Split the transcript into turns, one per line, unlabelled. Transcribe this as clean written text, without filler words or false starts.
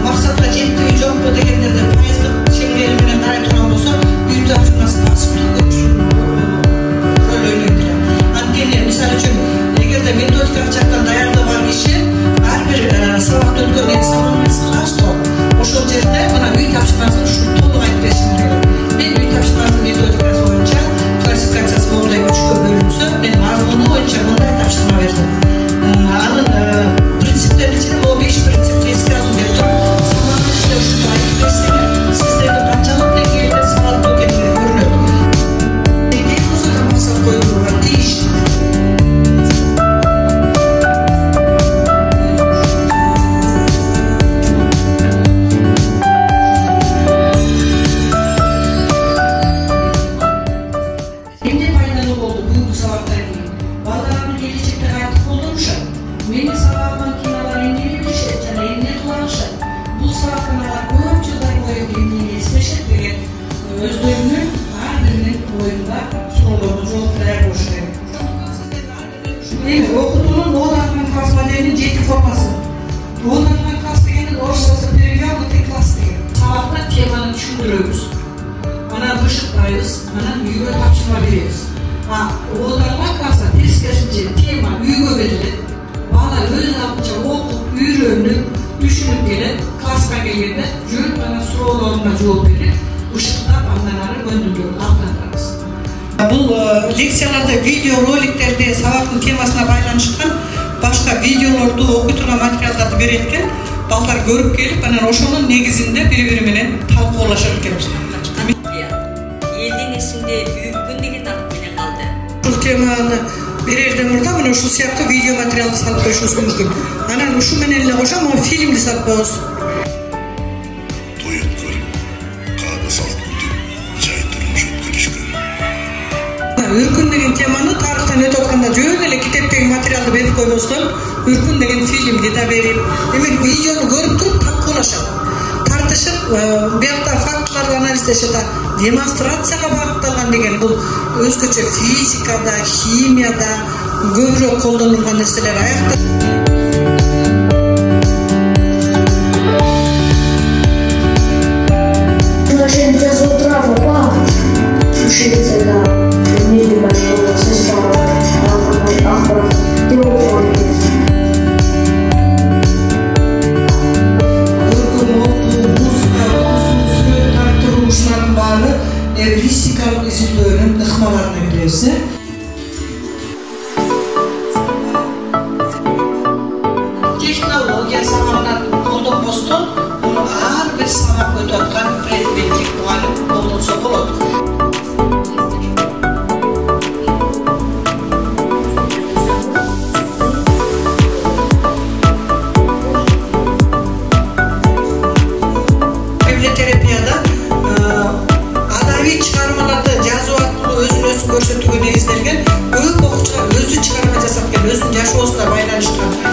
Maksatla жетtiği жоқ bu degenlerde пайыздық шеңберімен қарай тұрған болса, үй тапсырмасын асып рөл. Анткени мисалы үчүн эгерде методика жактан даярдалган киши ар бир сабакты өткөргөн сабагыңыз классно ошол жерде мына үй тапшырмасын ушул толук айтып беришим керек. Мен үй тапшырмасынын методикасы боюнча классификациясы мондай үчкө бөлүнсө, мен мазмуну боюнча мындай тапшырма бердим. Анын принциптерин ичинде могу 5 принципти эске алуу деп туруп, сабагыңызды ушундай айтып берсеңер, сиздерге канчалык деңгээлде сабаттуу экендиги көрүнөт. Деңгээл болсо да максат коюлууга тийиш. Эмне пайдалуу болду бул сабактан кийин? Балдарымды келечекте кантип колдонушат? Менин сабагымдан кийин алар эмне билишет жана эмне кылышат? Бул сабактан алар көп жылдар бою эмнени эстешет деген өздөрүнүн ар биринин оюнда суроолорго жооп бере болуш керек. Эми окутуунун оодарган класс моделинин 7 формасы. Оодарган класс дегенин орусчасы перевернутый класс деген. Сабакта теманы түшүндүрөбүз. Анан бышыктайбыз, анан үйгө тапшырма беребиз. Оодарган класста тескерисинче тема үйгө берилет. Бала өз алдынча окуп, үйрөнүп, түшүнүп келет. Класска келгенде жөн гана суроолоруна жооп берип, бышыктап андан ары көндүрүп алтандырабыз. Бул лекцияларда видео роликтерде сабактын темасына байланышкан башка видеолорду, окуй турган материалдарды берет экен. Балдар көрүп келип, анан ошонун негизинде бири-бири менен талкуулашат экен.
Элдин эсинде үйүткөн деген ат менен калды.
Бул теманы берерден мурда мына ушул сыяктуу видео материалды салып коюшубуз мүмкүн. Анан ушу менен эле кошо могу фильмди салып коебуз.
Той өткөрүп, каада салт күтүп, жай турмуш өткөрүшкөн.
Үркүн деген теманы тарыхтан өтүп атканда жөн эле китептеги материалды берип койбостон, Үркүн деген фильмди да берип, демек видеону көрүп туруп талкуулашат. Тартышып, биякта фактыларды анализдешет, демонстрацияга багытталган деген бул өзгөчө физикада, химияда көбүрөөк колдонулган нерселер. Аякта эвристикалык изилдөөнүн ыкмаларына киребиз. Технология сабагынан колдонбостон, муну ар бир сабак өтүп аткан предметтик мугалим колдонсо болот. Библиотерапияда чыгармаларды жазуу аркылуу өзүн көрсөтүүгө негизделген, көп окуучулар өзү чыгарма жасап келген, өзүнүн жашоосуна байланыштырган